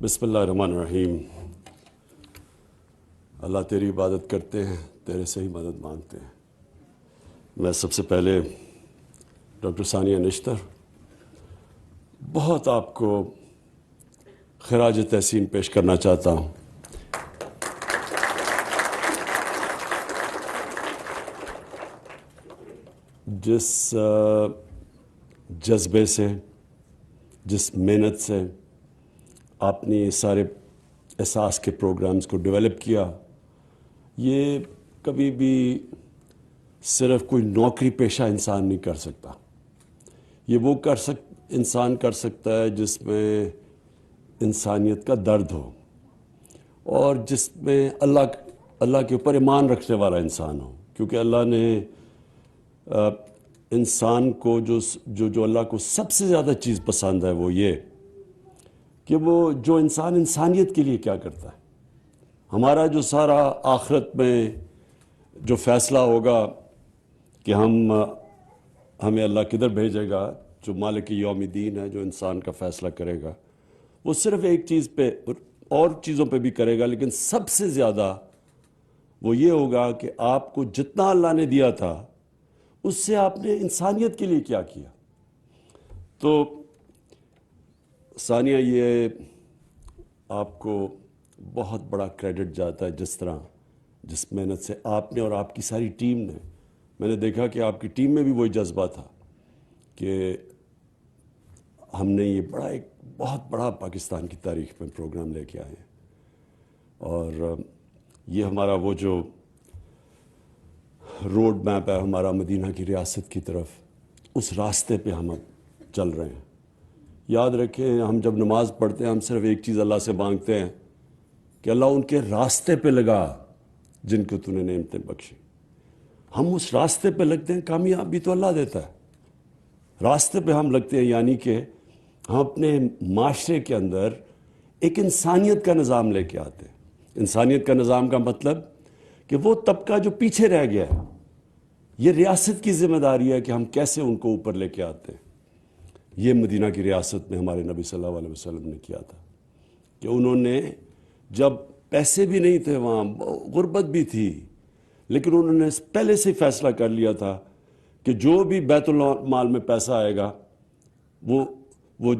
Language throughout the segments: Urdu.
بسم اللہ الرحمن الرحیم۔ اللہ تیری عبادت کرتے ہیں، تیرے سے ہی مدد مانگتے ہیں۔ میں سب سے پہلے ڈاکٹر ثانیہ نشتر بہت آپ کو خراج تحسین پیش کرنا چاہتا ہوں۔ جس جذبے سے، جس محنت سے آپ نے سارے احساس کے پروگرامز کو ڈیولپ کیا، یہ کبھی بھی صرف کوئی نوکری پیشہ انسان نہیں کر سکتا۔ یہ وہ انسان کر سکتا ہے جس میں انسانیت کا درد ہو اور جس میں اللہ کے اوپر ایمان رکھنے والا انسان ہو، کیونکہ اللہ نے انسان کو جو اللہ کو سب سے زیادہ چیز پسند ہے وہ یہ کہ وہ جو انسان انسانیت کے لیے کیا کرتا ہے۔ ہمارا جو سارا آخرت میں جو فیصلہ ہوگا کہ ہمیں اللہ کدھر بھیجے گا، جو مالک یوم الدین ہے، جو انسان کا فیصلہ کرے گا، وہ صرف ایک چیز پہ اور چیزوں پہ بھی کرے گا، لیکن سب سے زیادہ وہ یہ ہوگا کہ آپ کو جتنا اللہ نے دیا تھا اس سے آپ نے انسانیت کے لیے کیا کیا۔ تو ثانیہ، یہ آپ کو بہت بڑا کریڈٹ جاتا ہے، جس محنت سے آپ نے اور آپ کی ساری ٹیم نے، میں نے دیکھا کہ آپ کی ٹیم میں بھی وہی جذبہ تھا کہ ہم نے یہ ایک بہت بڑا پاکستان کی تاریخ میں پروگرام لے کے آئے ہیں، اور یہ ہمارا وہ جو روڈ میپ ہے ہمارا مدینہ کی ریاست کی طرف، اس راستے پہ ہم اب چل رہے ہیں۔ یاد رکھیں، ہم جب نماز پڑھتے ہیں ہم صرف ایک چیز اللہ سے مانگتے ہیں کہ اللہ ان کے راستے پہ لگا جن کو تو نے نعمتیں بخشی۔ ہم اس راستے پہ لگتے ہیں، کامیابی تو اللہ دیتا ہے، راستے پہ ہم لگتے ہیں، یعنی کہ ہم اپنے معاشرے کے اندر ایک انسانیت کا نظام لے کے آتے ہیں۔ انسانیت کا نظام کا مطلب کہ وہ طبقہ جو پیچھے رہ گیا ہے، یہ ریاست کی ذمہ داری ہے کہ ہم کیسے ان کو اوپر لے کے آتے ہیں۔ یہ مدینہ کی ریاست میں ہمارے نبی صلی اللہ علیہ وسلم نے کیا تھا کہ انہوں نے، جب پیسے بھی نہیں تھے، وہاں غربت بھی تھی، لیکن انہوں نے پہلے سے فیصلہ کر لیا تھا کہ جو بھی بیت المال میں پیسہ آئے گا وہ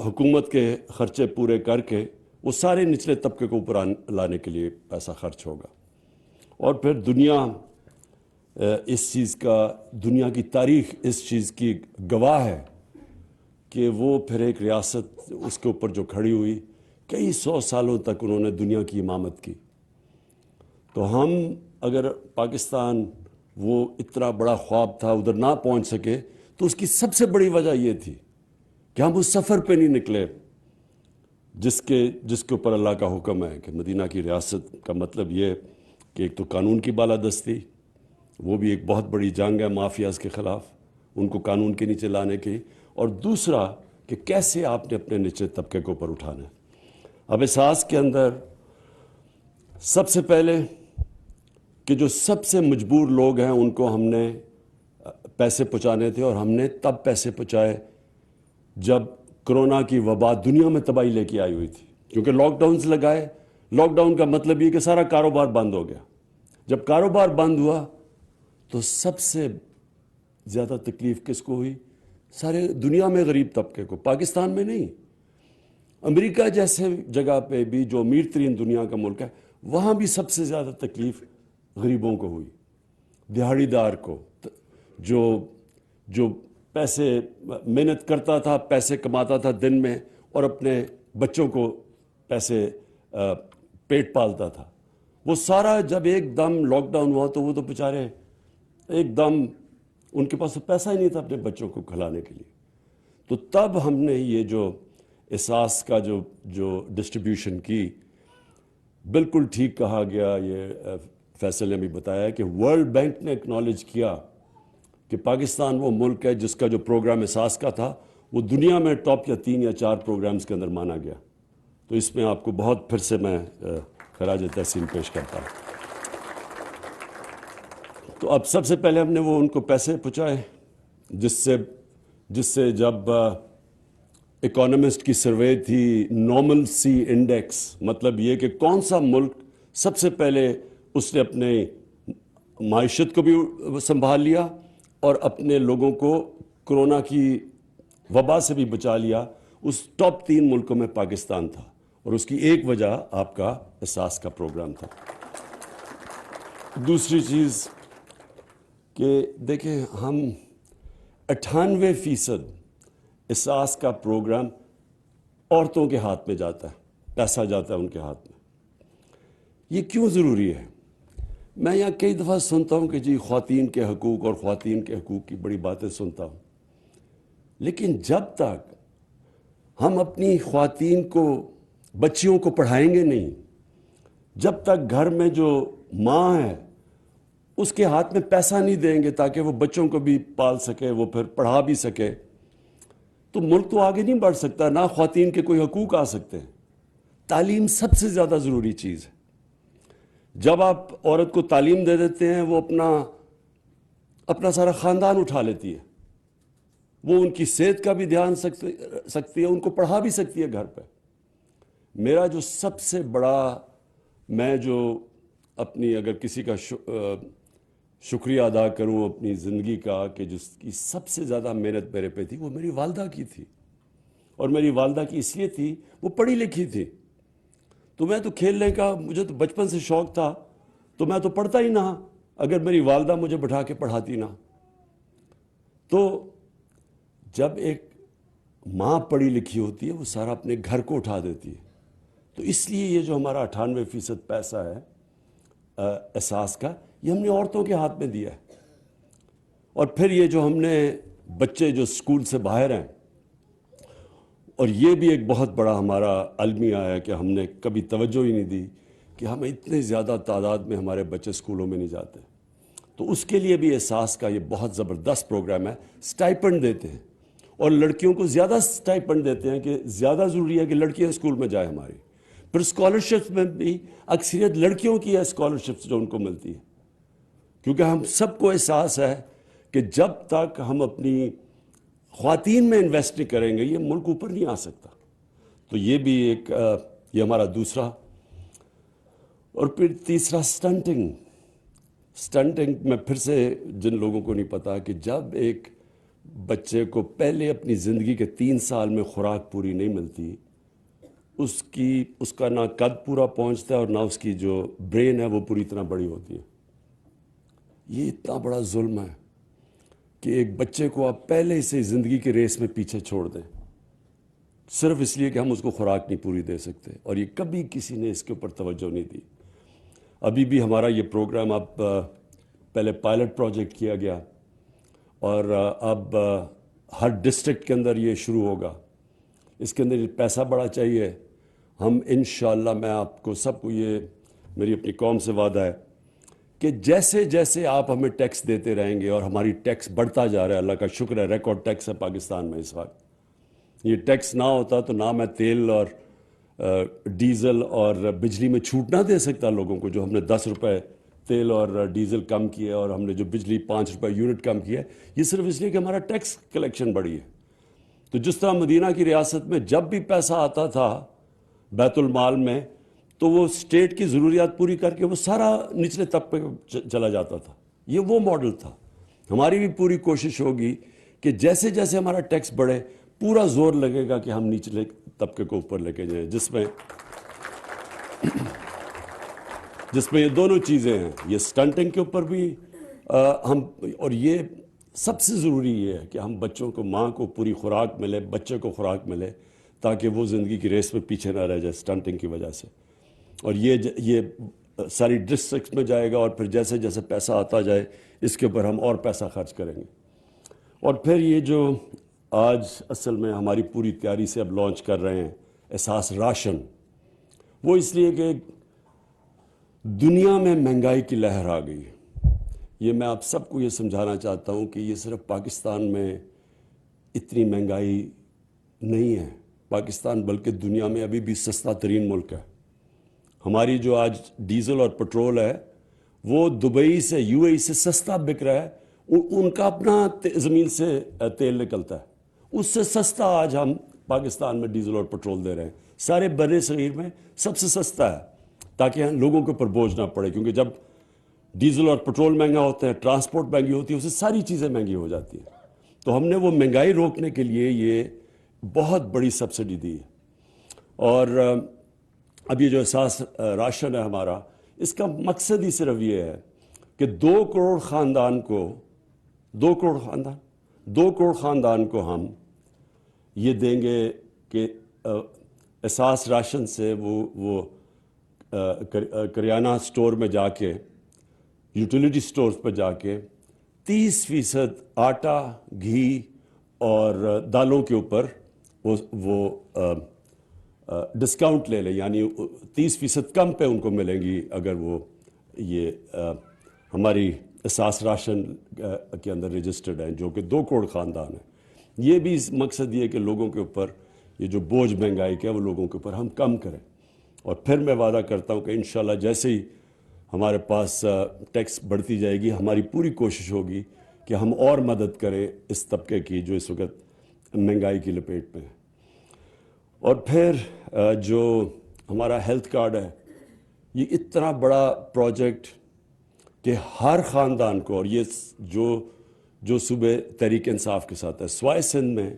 حکومت کے خرچے پورے کر کے وہ سارے نچلے طبقے کو اوپر لانے کے لیے پیسہ خرچ ہوگا۔ اور پھر دنیا دنیا کی تاریخ اس چیز کی گواہ ہے کہ وہ پھر ایک ریاست اس کے اوپر جو کھڑی ہوئی، کئی 100 سالوں تک انہوں نے دنیا کی امامت کی۔ تو ہم اگر پاکستان وہ اتنا بڑا خواب تھا ادھر نہ پہنچ سکے، تو اس کی سب سے بڑی وجہ یہ تھی کہ ہم اس سفر پہ نہیں نکلے جس کے اوپر اللہ کا حکم ہے کہ مدینہ کی ریاست کا مطلب یہ کہ ایک تو قانون کی بالادستی، وہ بھی ایک بہت بڑی جنگ ہے مافیاز کے خلاف، ان کو قانون کے نیچے لانے کی، اور دوسرا کہ کیسے آپ نے اپنے نچلے طبقے کو اوپر اٹھانا ہے۔ اب احساس کے اندر سب سے پہلے کہ جو سب سے مجبور لوگ ہیں ان کو ہم نے پیسے پہنچانے تھے، اور ہم نے تب پیسے پہنچائے جب کرونا کی وبا دنیا میں تباہی لے کے آئی ہوئی تھی، کیونکہ لاک ڈاؤنز لگائے۔ لاک ڈاؤن کا مطلب یہ کہ سارا کاروبار بند ہو گیا۔ جب کاروبار بند ہوا تو سب سے زیادہ تکلیف کس کو ہوئی؟ سارے دنیا میں غریب طبقے کو، پاکستان میں نہیں۔ امریکہ جیسے جگہ پہ بھی جو امیر ترین دنیا کا ملک ہے، وہاں بھی سب سے زیادہ تکلیف غریبوں کو ہوئی، دیہڑی دار کو، جو پیسے محنت کرتا تھا، پیسے کماتا تھا دن میں، اور اپنے بچوں کو پیسے پیٹ پالتا تھا، وہ سارا جب ایک دم لاک ڈاؤن ہوا تو وہ تو بیچارے ایک دم ان کے پاس پیسہ ہی نہیں تھا اپنے بچوں کو کھلانے کے لیے۔ تو تب ہم نے یہ جو احساس کا جو ڈسٹریبیوشن کی، بالکل ٹھیک کہا گیا، یہ فیصل نے بھی بتایا کہ ورلڈ بینک نے اکنالج کیا کہ پاکستان وہ ملک ہے جس کا جو پروگرام احساس کا تھا وہ دنیا میں ٹاپ یا 3 یا 4 پروگرامز کے اندر مانا گیا۔ تو اس میں آپ کو بہت پھر سے میں خراج تحسین پیش کرتا ہوں۔ تو اب سب سے پہلے ہم نے وہ ان کو پیسے پہنچائے، جس سے جب اکانومسٹ کی سروے تھی نارمل سی انڈیکس، مطلب یہ کہ کون سا ملک سب سے پہلے اس نے اپنے معیشت کو بھی سنبھال لیا اور اپنے لوگوں کو کرونا کی وبا سے بھی بچا لیا. اس ٹاپ 3 ملکوں میں پاکستان تھا، اور اس کی ایک وجہ آپ کا احساس کا پروگرام تھا. دوسری چیز کہ دیکھیں، ہم 98% احساس کا پروگرام عورتوں کے ہاتھ میں جاتا ہے، پیسہ جاتا ہے ان کے ہاتھ میں. یہ کیوں ضروری ہے؟ میں یہاں کئی دفعہ سنتا ہوں کہ جی خواتین کے حقوق اور خواتین کے حقوق کی بڑی باتیں سنتا ہوں، لیکن جب تک ہم اپنی خواتین کو، بچیوں کو پڑھائیں گے نہیں، جب تک گھر میں جو ماں ہے اس کے ہاتھ میں پیسہ نہیں دیں گے تاکہ وہ بچوں کو بھی پال سکے، وہ پھر پڑھا بھی سکے، تو ملک تو آگے نہیں بڑھ سکتا، نہ خواتین کے کوئی حقوق آ سکتے ہیں. تعلیم سب سے زیادہ ضروری چیز ہے. جب آپ عورت کو تعلیم دے دیتے ہیں، وہ اپنا سارا خاندان اٹھا لیتی ہے. وہ ان کی صحت کا بھی دھیان سکتی ہے، ان کو پڑھا بھی سکتی ہے گھر پہ. میرا جو سب سے بڑا، میں جو اپنی اگر کسی کا شکریہ ادا کروں اپنی زندگی کا، کہ جس کی سب سے زیادہ محنت میرے پہ تھی، وہ میری والدہ کی تھی. اور میری والدہ کی اس لیے تھی، وہ پڑھی لکھی تھی. تو میں تو کھیلنے کا، مجھے تو بچپن سے شوق تھا، تو میں تو پڑھتا ہی نہ اگر میری والدہ مجھے بٹھا کے پڑھاتی نہ. تو جب ایک ماں پڑھی لکھی ہوتی ہے، وہ سارا اپنے گھر کو اٹھا دیتی ہے. تو اس لیے یہ جو ہمارا 98% پیسہ ہے احساس کا، یہ ہم نے عورتوں کے ہاتھ میں دیا ہے. اور پھر یہ جو ہم نے بچے جو اسکول سے باہر ہیں، اور یہ بھی ایک بہت بڑا ہمارا المیہ ہے کہ ہم نے کبھی توجہ ہی نہیں دی کہ ہمیں اتنے زیادہ تعداد میں ہمارے بچے اسکولوں میں نہیں جاتے. تو اس کے لیے بھی احساس کا یہ بہت زبردست پروگرام ہے. اسٹائپنڈ دیتے ہیں، اور لڑکیوں کو زیادہ اسٹائپنڈ دیتے ہیں کہ زیادہ ضروری ہے کہ لڑکیاں اسکول میں جائیں ہماری. پھر اسکالرشپس میں بھی اکثریت لڑکیوں کی ہے، اسکالرشپس جو ان کو ملتی ہے، کیونکہ ہم سب کو احساس ہے کہ جب تک ہم اپنی خواتین میں انویسٹ نہیں کریں گے، یہ ملک اوپر نہیں آ سکتا. تو یہ بھی ایک یہ ہمارا دوسرا. اور پھر تیسرا سٹنٹنگ میں پھر سے جن لوگوں کو نہیں پتا کہ جب ایک بچے کو پہلے اپنی زندگی کے 3 سال میں خوراک پوری نہیں ملتی، اس کا نہ قد پورا پہنچتا ہے اور نہ اس کی جو برین ہے وہ پوری طرح بڑی ہوتی ہے. یہ اتنا بڑا ظلم ہے کہ ایک بچے کو آپ پہلے سے زندگی کے ریس میں پیچھے چھوڑ دیں، صرف اس لیے کہ ہم اس کو خوراک نہیں پوری دے سکتے. اور یہ کبھی کسی نے اس کے اوپر توجہ نہیں دی. ابھی بھی ہمارا یہ پروگرام اب پہلے پائلٹ پروجیکٹ کیا گیا، اور اب ہر ڈسٹرکٹ کے اندر یہ شروع ہوگا. اس کے اندر پیسہ بڑا چاہیے. ہم انشاءاللہ، میں آپ کو سب کو، یہ میری اپنی قوم سے وعدہ ہے کہ جیسے جیسے آپ ہمیں ٹیکس دیتے رہیں گے، اور ہماری ٹیکس بڑھتا جا رہا ہے، اللہ کا شکر ہے، ریکارڈ ٹیکس ہے پاکستان میں اس وقت. یہ ٹیکس نہ ہوتا تو نہ میں تیل اور ڈیزل اور بجلی میں چھوٹ نہ دے سکتا لوگوں کو. جو ہم نے 10 روپے تیل اور ڈیزل کم کیے، اور ہم نے جو بجلی 5 روپے یونٹ کم کیا، یہ صرف اس لیے کہ ہمارا ٹیکس کلیکشن بڑھی ہے. تو جس طرح مدینہ کی ریاست میں جب بھی پیسہ آتا تھا بیت المال میں، تو وہ اسٹیٹ کی ضروریات پوری کر کے وہ سارا نچلے طبقے پہ چلا جاتا تھا. یہ وہ ماڈل تھا. ہماری بھی پوری کوشش ہوگی کہ جیسے جیسے ہمارا ٹیکس بڑھے، پورا زور لگے گا کہ ہم نچلے طبقے کو اوپر لے کے جائیں، جس میں یہ دونوں چیزیں ہیں. یہ سٹنٹنگ کے اوپر بھی ہم، اور یہ سب سے ضروری یہ ہے کہ ہم بچوں کو، ماں کو پوری خوراک ملے، بچے کو خوراک ملے، تاکہ وہ زندگی کی ریس میں پیچھے نہ رہ جائے سٹنٹنگ کی وجہ سے. اور یہ ساری ڈسٹرکٹس میں جائے گا، اور پھر جیسے جیسے پیسہ آتا جائے اس کے اوپر ہم اور پیسہ خرچ کریں گے. اور پھر یہ جو آج اصل میں ہماری پوری تیاری سے اب لانچ کر رہے ہیں احساس راشن، وہ اس لیے کہ دنیا میں مہنگائی کی لہر آ گئی ہے. یہ میں آپ سب کو یہ سمجھانا چاہتا ہوں کہ یہ صرف پاکستان میں اتنی مہنگائی نہیں ہے. پاکستان بلکہ دنیا میں ابھی بھی سستا ترین ملک ہے. ہماری جو آج ڈیزل اور پٹرول ہے وہ دبئی سے، یو اے ای سے سستا بک رہا ہے. ان کا اپنا زمین سے تیل نکلتا ہے، اس سے سستا آج ہم پاکستان میں ڈیزل اور پٹرول دے رہے ہیں، سارے بر صغیر میں سب سے سستا ہے، تاکہ لوگوں کے اوپر بوجھ نہ پڑے، کیونکہ جب ڈیزل اور پٹرول مہنگا ہوتے ہیں، ٹرانسپورٹ مہنگی ہوتی ہے، اس سے ساری چیزیں مہنگی ہو جاتی ہیں۔ تو ہم نے وہ مہنگائی روکنے کے لیے یہ بہت بڑی سبسڈی دی ہے۔ اور اب یہ جو احساس راشن ہے ہمارا، اس کا مقصد ہی صرف یہ ہے کہ 2 کروڑ خاندان کو ہم یہ دیں گے کہ احساس راشن سے وہ کریانہ سٹور میں جا کے، یوٹیلیٹی سٹورز پہ جا کے 30% آٹا، گھی اور دالوں کے اوپر وہ ڈسکاؤنٹ لے لیں، یعنی 30% کم پہ ان کو ملیں گی اگر وہ یہ ہماری احساس راشن کے اندر رجسٹرڈ ہیں، جو کہ 2 کروڑ خاندان ہیں۔ یہ بھی مقصد یہ ہے کہ لوگوں کے اوپر یہ جو بوجھ مہنگائی کا ہے وہ لوگوں کے اوپر ہم کم کریں۔ اور پھر میں وعدہ کرتا ہوں کہ انشاءاللہ جیسے ہی ہمارے پاس ٹیکس بڑھتی جائے گی، ہماری پوری کوشش ہوگی کہ ہم اور مدد کریں اس طبقے کی جو اس وقت مہنگائی کی لپیٹ میں ہے۔ اور پھر جو ہمارا ہیلتھ کارڈ ہے، یہ اتنا بڑا پروجیکٹ کہ ہر خاندان کو، اور یہ جو صوبے تحریک انصاف کے ساتھ ہے، سوائے سندھ میں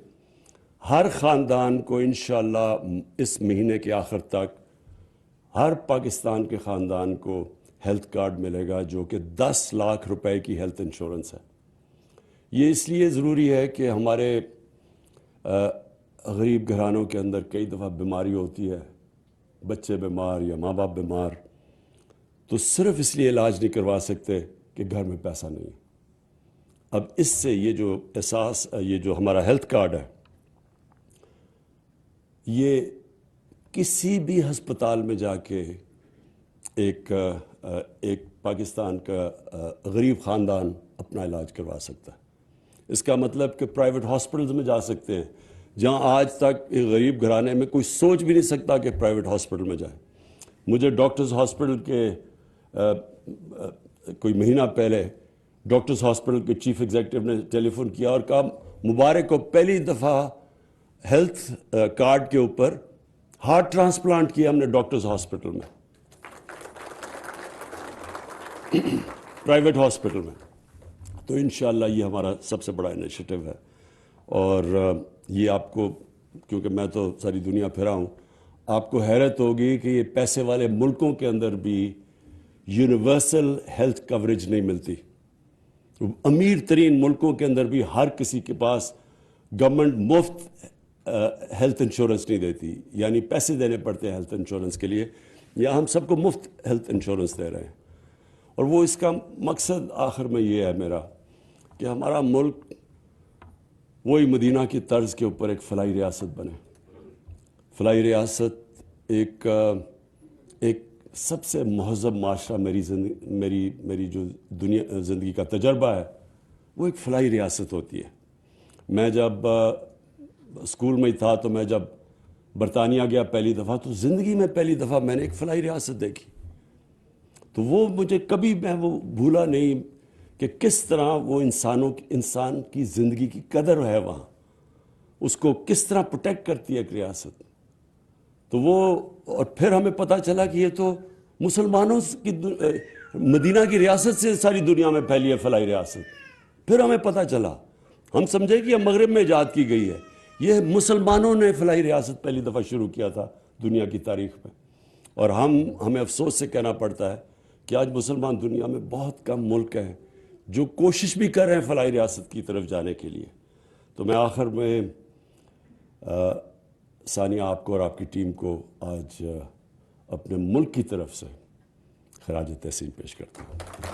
ہر خاندان کو انشاءاللہ اس مہینے کے آخر تک ہر پاکستان کے خاندان کو ہیلتھ کارڈ ملے گا، جو کہ 10 لاکھ روپے کی ہیلتھ انشورنس ہے۔ یہ اس لیے ضروری ہے کہ ہمارے غریب گھرانوں کے اندر کئی دفعہ بیماری ہوتی ہے، بچے بیمار یا ماں باپ بیمار، تو صرف اس لیے علاج نہیں کروا سکتے کہ گھر میں پیسہ نہیں ہے۔ اب اس سے یہ جو ہمارا ہیلتھ کارڈ ہے، یہ کسی بھی ہسپتال میں جا کے ایک پاکستان کا غریب خاندان اپنا علاج کروا سکتا ہے۔ اس کا مطلب کہ پرائیویٹ ہاسپٹلز میں جا سکتے ہیں، جہاں آج تک ایک غریب گھرانے میں کوئی سوچ بھی نہیں سکتا کہ پرائیویٹ ہاسپٹل میں جائے۔ مجھے ڈاکٹرز ہاسپٹل کے کوئی مہینہ پہلے ڈاکٹرز ہاسپٹل کے چیف ایگزیکٹو نے ٹیلی فون کیا اور کہا مبارک کو پہلی دفعہ ہیلتھ کارڈ کے اوپر ہارٹ ٹرانسپلانٹ کیا ہم نے ڈاکٹرز ہاسپٹل میں، پرائیویٹ ہاسپٹل میں۔ تو انشاءاللہ یہ ہمارا سب سے بڑا انیشیٹو ہے۔ اور یہ آپ کو، کیونکہ میں تو ساری دنیا پھرا ہوں، آپ کو حیرت ہوگی کہ یہ پیسے والے ملکوں کے اندر بھی یونیورسل ہیلتھ کوریج نہیں ملتی۔ امیر ترین ملکوں کے اندر بھی ہر کسی کے پاس گورنمنٹ مفت ہیلتھ انشورنس نہیں دیتی، یعنی پیسے دینے پڑتے ہیں ہیلتھ انشورنس کے لیے۔ یا ہم سب کو مفت ہیلتھ انشورنس دے رہے ہیں۔ اور وہ اس کا مقصد آخر میں یہ ہے میرا کہ ہمارا ملک وہی مدینہ کی طرز کے اوپر ایک فلاحی ریاست بنے۔ فلاحی ریاست ایک سب سے مہذب معاشرہ، میری جو زندگی کا تجربہ ہے وہ ایک فلاحی ریاست ہوتی ہے۔ میں جب اسکول میں تھا تو میں جب برطانیہ گیا پہلی دفعہ، تو زندگی میں پہلی دفعہ میں نے ایک فلاحی ریاست دیکھی۔ تو وہ مجھے کبھی میں وہ بھولا نہیں کہ کس طرح وہ انسان کی زندگی کی قدر ہے وہاں، اس کو کس طرح پروٹیکٹ کرتی ہے ایک ریاست۔ تو وہ، اور پھر ہمیں پتہ چلا کہ یہ تو مسلمانوں کی مدینہ کی ریاست سے ساری دنیا میں پھیلی ہے فلاحی ریاست۔ پھر ہمیں پتہ چلا، ہم سمجھے کہ یہ مغرب میں ایجاد کی گئی ہے، یہ مسلمانوں نے فلاحی ریاست پہلی دفعہ شروع کیا تھا دنیا کی تاریخ میں۔ اور ہمیں افسوس سے کہنا پڑتا ہے کہ آج مسلمان دنیا میں بہت کم ملک ہیں جو کوشش بھی کر رہے ہیں فلاحی ریاست کی طرف جانے کے لیے۔ تو میں آخر میں ثانیہ آپ کو اور آپ کی ٹیم کو آج اپنے ملک کی طرف سے خراج تحسین پیش کرتا ہوں۔